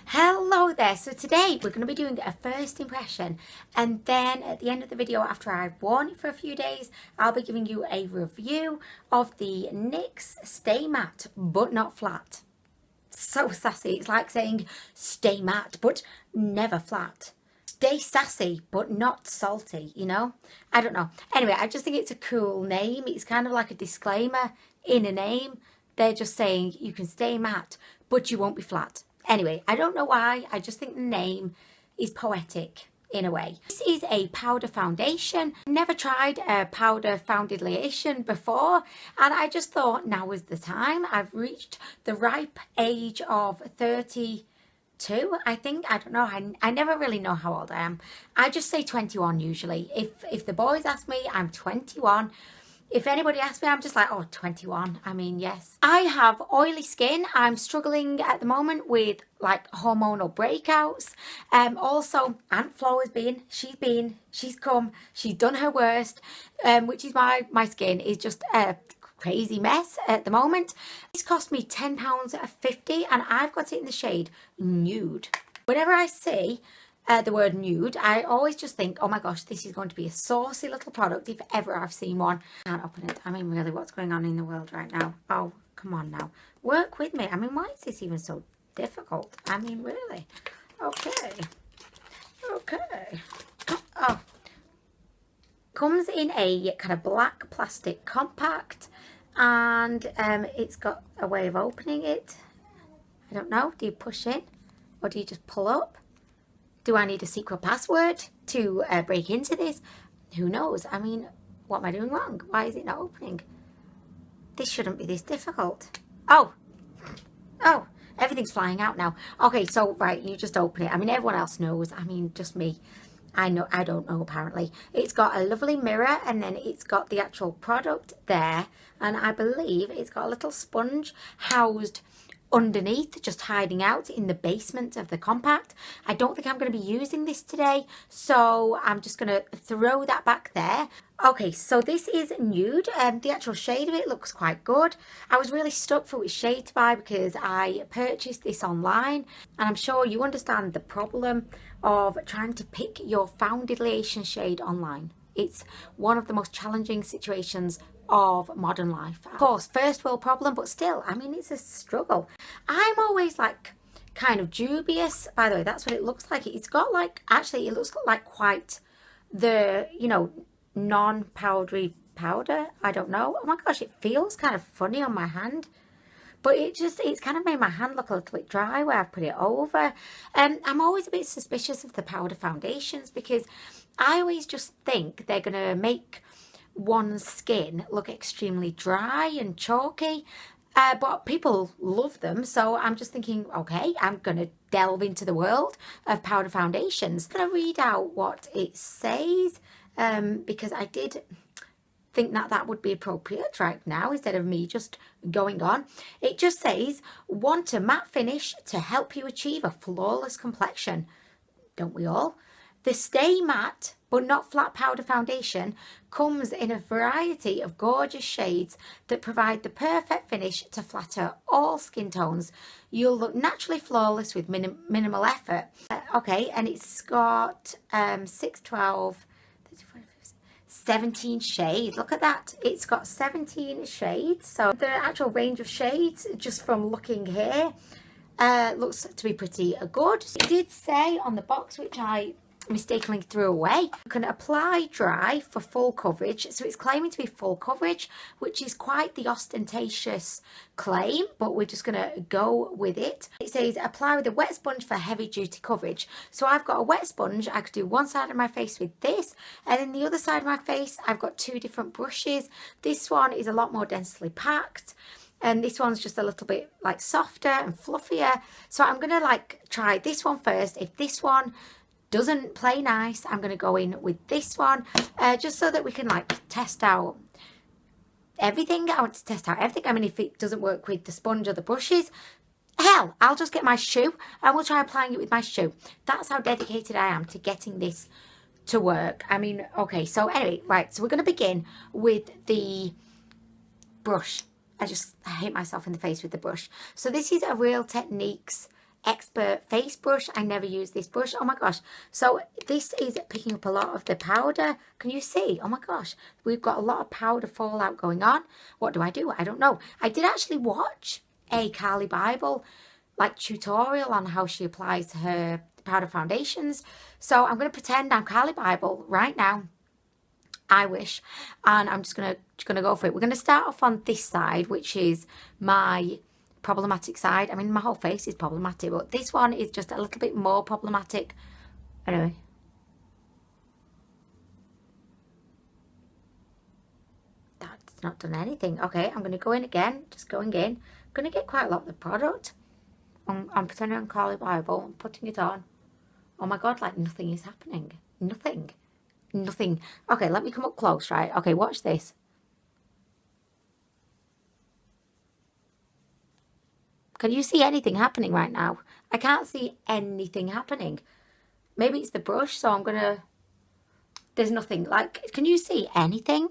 Hello there. So today we're going to be doing a first impression, and then at the end of the video, after I've worn it for a few days, I'll be giving you a review of the NYX Stay Matte but Not Flat. So sassy. It's like saying stay matte but never flat. Stay sassy but not salty, you know? I don't know. Anyway, I just think it's a cool name. It's kind of like a disclaimer in a name. They're just saying you can stay matte but you won't be flat. Anyway, I don't know why, I just think the name is poetic in a way. This is a powder foundation. Never tried a powder foundation before, and I just thought now is the time. I've reached the ripe age of 32, I think. I don't know, I never really know how old I am. I just say 21 usually. If the boys ask me, I'm 21. If anybody asks me, I'm just like, oh, 21. I mean, yes. I have oily skin. I'm struggling at the moment with like hormonal breakouts. Also, Aunt Flo has been, she's come, she's done her worst, which is why my skin is just a crazy mess at the moment. This cost me £10.50 and I've got it in the shade Nude. Whenever I see the word nude, I always just think, oh my gosh, this is going to be a saucy little product if ever I've seen one. I can't open it. I mean, really, what's going on in the world right now? Oh, come on now. Work with me. I mean, why is this even so difficult? I mean, really. Okay. Okay. Oh. Comes in a kind of black plastic compact, and it's got a way of opening it. I don't know. Do you push in or do you just pull up? Do I need a secret password to break into this? Who knows? I mean, what am I doing wrong? Why is it not opening? This shouldn't be this difficult. Oh, everything's flying out now. Okay, so, right, you just open it. I mean, everyone else knows. I mean, just me. I don't know, apparently. It's got a lovely mirror, and then it's got the actual product there. And I believe it's got a little sponge housed underneath, just hiding out in the basement of the compact. I don't think I'm going to be using this today, so I'm just going to throw that back there. Okay, so this is Nude. The actual shade of it looks quite good. I was really stuck for which shade to buy because I purchased this online, and I'm sure you understand the problem of trying to pick your foundation shade online. It's one of the most challenging situations of modern life. Of course, first world problem, but still, I mean, it's a struggle. I'm always like kind of dubious. By the way, that's what it looks like. It's got like, actually, it looks like quite the, you know, non-powdery powder. I don't know. Oh my gosh, it feels kind of funny on my hand. But it's kind of made my hand look a little bit dry where I've put it over. I'm always a bit suspicious of the powder foundations because I always just think they're going to make one's skin look extremely dry and chalky. But people love them, so I'm just thinking, okay, I'm going to delve into the world of powder foundations. I'm going to read out what it says because I did think that would be appropriate right now instead of me just going on. It just says, want a matte finish to help you achieve a flawless complexion. Don't we all? The Stay Matte but Not Flat powder foundation comes in a variety of gorgeous shades that provide the perfect finish to flatter all skin tones. You'll look naturally flawless with minimal effort. Okay, and it's got 6, 12, 17 shades. Look at that. It's got 17 shades. So the actual range of shades, just from looking here, looks to be pretty good. It did say on the box, which I mistakenly threw away, you can apply dry for full coverage. So it's claiming to be full coverage, which is quite the ostentatious claim, but we're just going to go with it. It says apply with a wet sponge for heavy duty coverage. So I've got a wet sponge. I could do one side of my face with this, and then the other side of my face I've got two different brushes. This one is a lot more densely packed, and this one's just a little bit like softer and fluffier. So I'm going to like try this one first. If this one doesn't play nice, I'm going to go in with this one, just so that we can like test out everything. I want to test out everything. I mean, if it doesn't work with the sponge or the brushes, hell, I'll just get my shoe and we'll try applying it with my shoe. That's how dedicated I am to getting this to work. I mean, okay, so anyway, right, so we're going to begin with the brush. I hit myself in the face with the brush. So this is a Real Techniques expert face brush. I never use this brush. Oh my gosh. So this is picking up a lot of the powder. Can you see? Oh my gosh. We've got a lot of powder fallout going on. What do? I don't know. I did actually watch a Carly Bible like tutorial on how she applies her powder foundations. So I'm going to pretend I'm Carly Bible right now. I wish. And I'm just gonna go for it. We're going to start off on this side, which is my problematic side. I mean, my whole face is problematic, but this one is just a little bit more problematic. Anyway. That's not done anything. Okay, I'm going to go in again. Just going in. I'm going to get quite a lot of the product. I'm pretending I'm Carly Bible. I'm putting it on. Oh my God, like nothing is happening. Nothing. Okay, let me come up close, right? Okay, watch this. Can you see anything happening right now? I can't see anything happening. Maybe it's the brush, so I'm gonna... There's nothing. Like, can you see anything?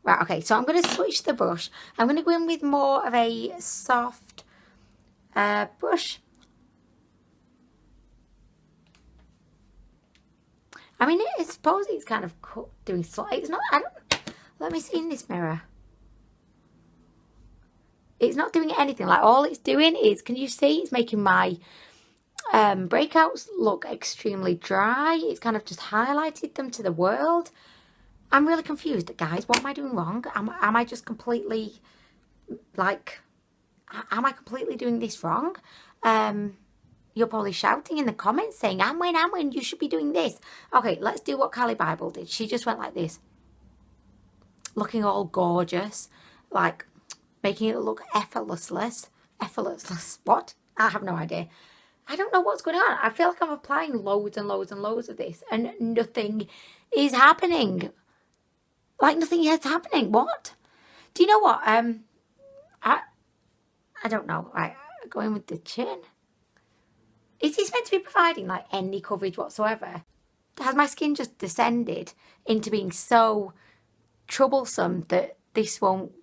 Right, okay, so I'm gonna switch the brush. I'm gonna go in with more of a soft brush. I mean, I suppose it's kind of doing so. It's not, I don't, let me see in this mirror. It's not doing anything. Like, all it's doing is, can you see, it's making my breakouts look extremely dry. It's kind of just highlighted them to the world. I'm really confused, guys. What am I doing wrong? Am I just completely, like, am I completely doing this wrong? You're probably shouting in the comments saying, Anwen, you should be doing this. Okay, let's do what Carly Bible did. She just went like this. Looking all gorgeous. Like, making it look effortless. What? I have no idea. I don't know what's going on. I feel like I'm applying loads and loads and loads of this. And nothing is happening. Like, nothing is happening. What? Do you know what? I don't know. Right, going with the chin. Is this meant to be providing, like, any coverage whatsoever? Has my skin just descended into being so troublesome that this won't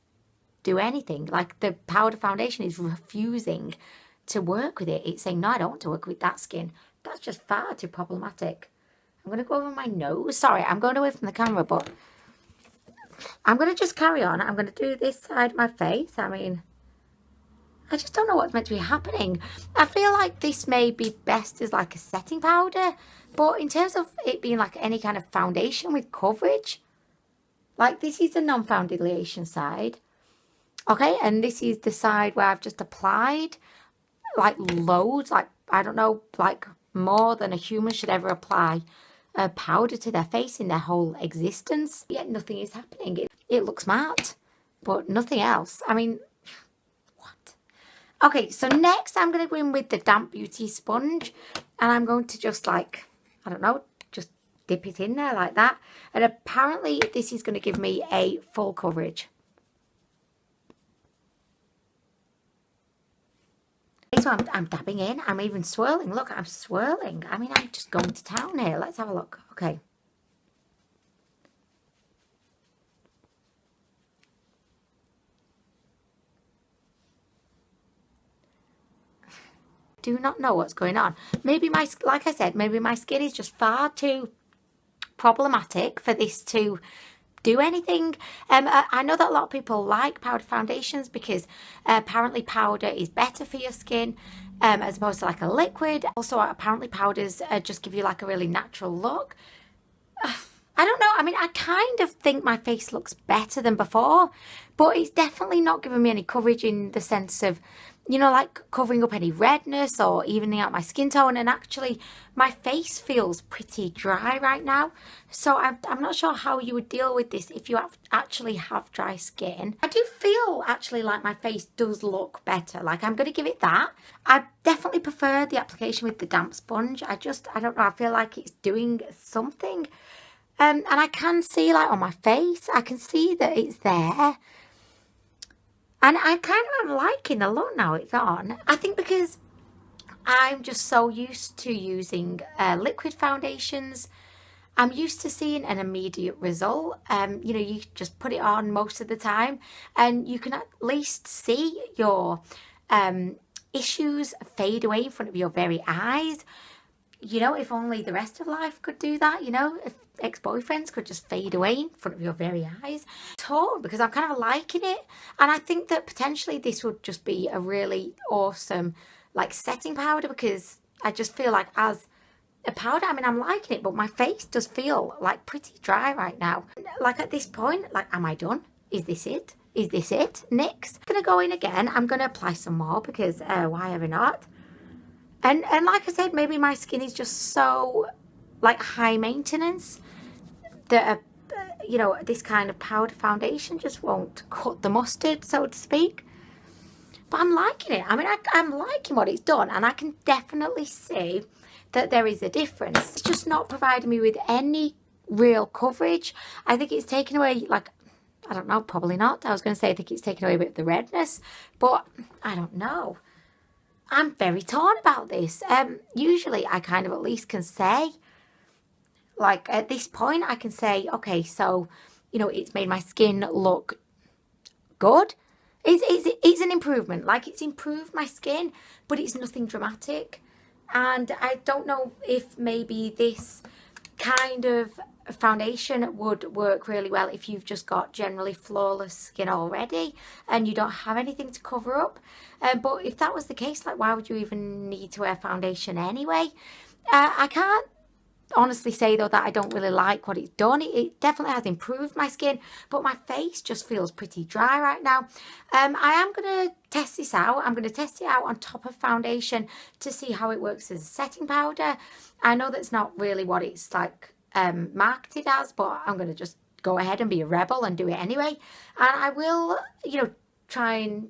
do anything? Like, the powder foundation is refusing to work with it. It's saying, no, I don't want to work with that skin. That's just far too problematic. I'm going to go over my nose. Sorry, I'm going away from the camera, but I'm going to just carry on. I'm going to do this side of my face. I mean... I just don't know what's meant to be happening. I feel like this may be best as like a setting powder, but in terms of it being like any kind of foundation with coverage, like this is the non-foundation side, okay, and this is the side where I've just applied like loads, like I don't know, like more than a human should ever apply a powder to their face in their whole existence. Yet nothing is happening. It looks matte, but nothing else. I mean, what? Okay, so next I'm going to go in with the Damp Beauty sponge, and I'm going to just like, I don't know, just dip it in there like that. And apparently this is going to give me a full coverage. So I'm dabbing in. I'm even swirling. Look, I'm swirling. I mean, I'm just going to town here. Let's have a look. Okay. Do not know what's going on. Maybe like I said, maybe my skin is just far too problematic for this to do anything. I know that a lot of people like powder foundations because apparently powder is better for your skin as opposed to like a liquid. Also, apparently powders just give you like a really natural look. I don't know. I mean, I kind of think my face looks better than before, but it's definitely not giving me any coverage in the sense of, you know, like covering up any redness or evening out my skin tone. And actually, my face feels pretty dry right now. So I'm not sure how you would deal with this if you actually have dry skin. I do feel actually like my face does look better. Like, I'm going to give it that. I definitely prefer the application with the damp sponge. I don't know. I feel like it's doing something. And I can see, like, on my face, I can see that it's there. And I kind of am liking the look now it's on. I think because I'm just so used to using liquid foundations, I'm used to seeing an immediate result. You know, you just put it on most of the time and you can at least see your issues fade away in front of your very eyes. You know, if only the rest of life could do that, you know, if ex-boyfriends could just fade away in front of your very eyes. Torn, because I'm kind of liking it, and I think that potentially this would just be a really awesome like setting powder, because I just feel like as a powder, I mean, I'm liking it, but my face does feel like pretty dry right now. Like at this point, like, am I done? Is this it? Is this it? NYX. I'm gonna go in again. I'm gonna apply some more because why ever not? And like I said, maybe my skin is just so like high maintenance that you know, this kind of powder foundation just won't cut the mustard, so to speak. But I'm liking it. I mean, I'm liking what it's done, and I can definitely see that there is a difference. It's just not providing me with any real coverage. I think it's taken away, like, I don't know, probably not. I was going to say I think it's taken away a bit of the redness, but I don't know. I'm very torn about this. Usually I kind of at least can say, like at this point I can say, okay, so, you know, it's made my skin look good. It's an improvement, like it's improved my skin, but it's nothing dramatic. And I don't know if maybe this kind of foundation would work really well if you've just got generally flawless skin already and you don't have anything to cover up. But if that was the case, like, why would you even need to wear foundation anyway? I can't honestly say though that I don't really like what it's done. It definitely has improved my skin, but my face just feels pretty dry right now. I am going to test this out. I'm going to test it out on top of foundation to see how it works as a setting powder. I know that's not really what it's like marketed as, but I'm going to just go ahead and be a rebel and do it anyway. And I will, you know, try and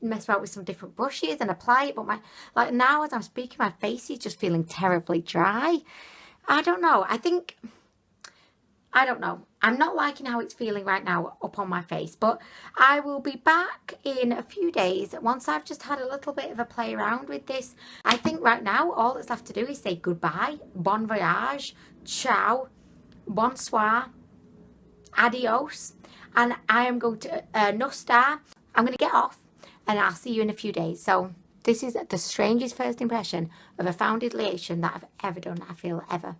mess about with some different brushes and apply it, but my, like now as I'm speaking, my face is just feeling terribly dry. I don't know. I don't know. I'm not liking how it's feeling right now up on my face, but I will be back in a few days once I've just had a little bit of a play around with this. I think right now all that's left to do is say goodbye, bon voyage, ciao, bonsoir, adios, and I am going to Nude. I'm going to get off and I'll see you in a few days. So this is the strangest first impression of a foundation that I've ever done, I feel, ever.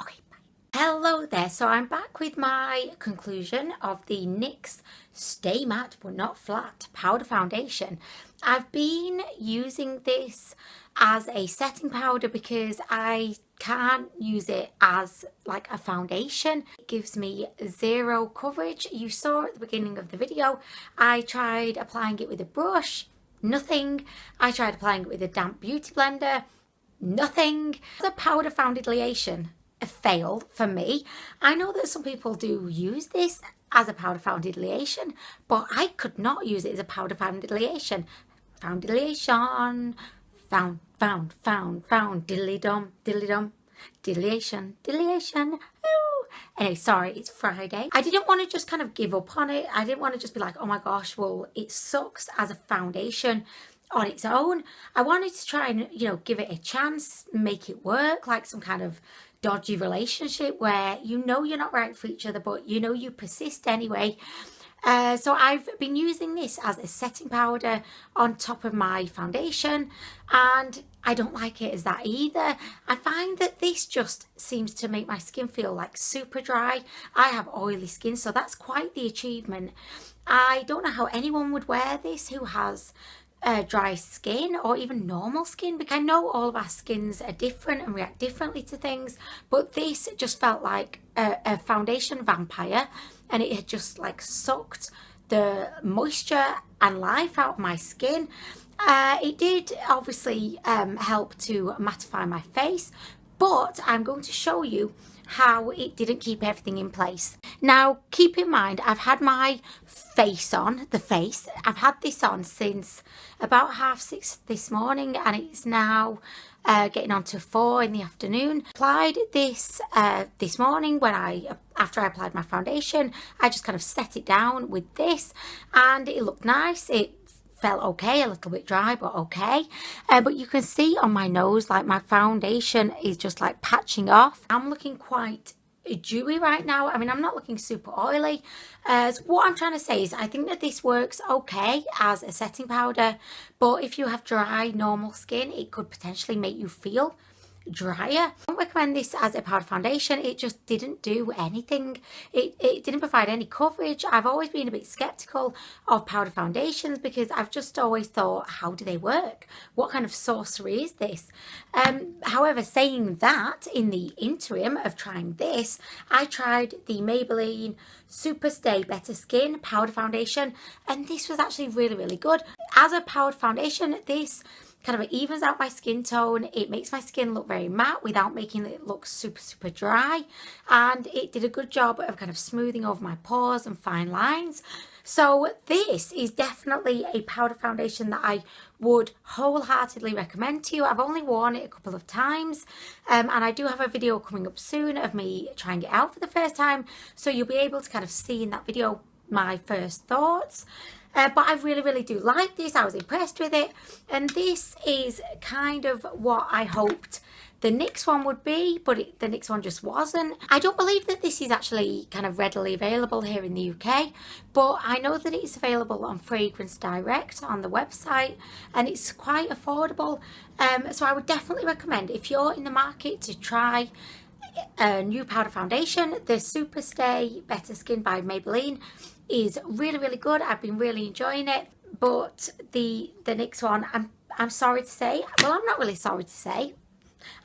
Okay, bye. Hello there. So I'm back with my conclusion of the NYX Stay Matte But Not Flat Powder Foundation. I've been using this as a setting powder because I can't use it as like a foundation. It gives me zero coverage. You saw at the beginning of the video, I tried applying it with a brush. Nothing. I tried applying it with a damp beauty blender. Nothing. As a powder foundation, a fail for me. I know that some people do use this as a powder foundation, but I could not use it as a powder foundation. Foundation. Found, diddly dum, deletion. Ooh. Anyway, sorry, it's Friday. I didn't want to just kind of give up on it. I didn't want to just be like, oh my gosh, well, it sucks as a foundation on its own. I wanted to try and, you know, give it a chance, make it work, like some kind of dodgy relationship where you know you're not right for each other, but you know you persist anyway. So I've been using this as a setting powder on top of my foundation, and I don't like it as that either. I find that this just seems to make my skin feel like super dry. I have oily skin, so that's quite the achievement. I don't know how anyone would wear this who has dry skin or even normal skin, because I know all of our skins are different and react differently to things, but this just felt like a foundation vampire, and it had just like sucked the moisture and life out of my skin. It did obviously help to mattify my face, but I'm going to show you how it didn't keep everything in place. Now, keep in mind, I've had my face on, I've had this on since about 6:30 this morning, and it's now getting on to 4 in the afternoon. Applied this this morning when after I applied my foundation. I just kind of set it down with this, and it looked nice. It felt okay, a little bit dry, but okay. But you can see on my nose, like my foundation is just like patching off. I'm looking quite dewy right now. I mean, I'm not looking super oily. So what I'm trying to say is I think that this works okay as a setting powder, but if you have dry, normal skin, it could potentially make you feel drier. I don't recommend this as a powder foundation. It just didn't do anything. It didn't provide any coverage. I've always been a bit skeptical of powder foundations because I've just always thought, how do they work? What kind of sorcery is this? However, saying that, in the interim of trying this, I tried the Maybelline Super Stay Better Skin powder foundation, and this was actually really, really good. As a powder foundation, this kind of evens out my skin tone. It makes my skin look very matte without making it look super dry, and it did a good job of kind of smoothing over my pores and fine lines. So this is definitely a powder foundation that I would wholeheartedly recommend to you. I've only worn it a couple of times, and I do have a video coming up soon of me trying it out for the first time, so you'll be able to kind of see in that video my first thoughts. But I really do like this. I was impressed with it, and this is kind of what I hoped the NYX one would be, but the NYX one just wasn't. I don't believe that this is actually kind of readily available here in the UK, but I know that it's available on Fragrance Direct on the website, and it's quite affordable. So I would definitely recommend, if you're in the market to try a new powder foundation, the Super Stay Better Skin by Maybelline is really good. I've been really enjoying it, but the NYX one, I'm sorry to say, well, I'm not really sorry to say.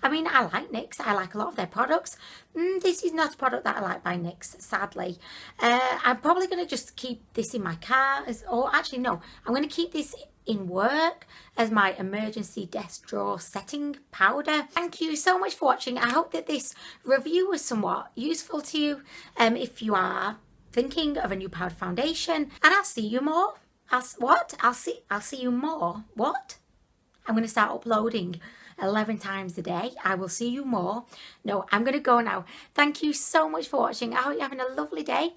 I mean, I like NYX. I like a lot of their products. This is not a product that I like by NYX, sadly. I'm probably going to just keep this in my car, or actually no, I'm going to keep this in work as my emergency desk drawer setting powder. Thank you so much for watching. I hope that this review was somewhat useful to you if you are thinking of a new powder foundation, and I'll see you more. I'll see you more. What? I'm going to start uploading 11 times a day. I will see you more. No, I'm going to go now. Thank you so much for watching. I hope you're having a lovely day.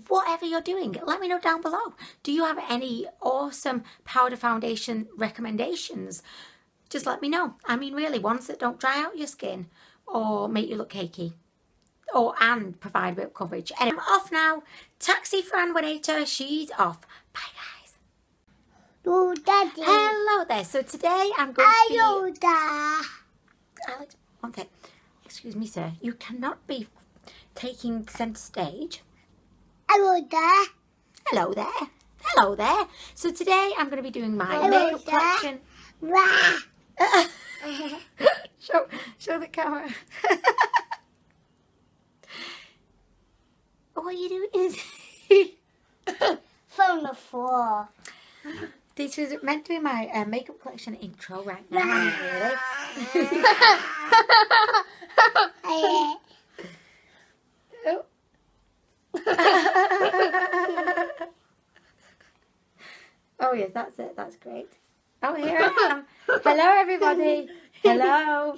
Whatever you're doing, let me know down below. Do you have any awesome powder foundation recommendations? Just let me know. I mean, really, ones that don't dry out your skin or make you look cakey, and provide a bit of coverage. Anyway, I'm off now. Taxi for Anwen. She's off. Bye, guys. Oh, Daddy. Hello there. So today I'm going to be... Hello, Dad. Alex, one thing. Excuse me, sir. You cannot be taking centre stage. Hello, Dad. Hello there. Hello there. So today I'm going to be doing my makeup collection. Show the camera. What are you doing? From the floor. This was meant to be my makeup collection intro right now, really. Oh yes, that's it. That's great. Oh, here I am. Hello, everybody. Hello.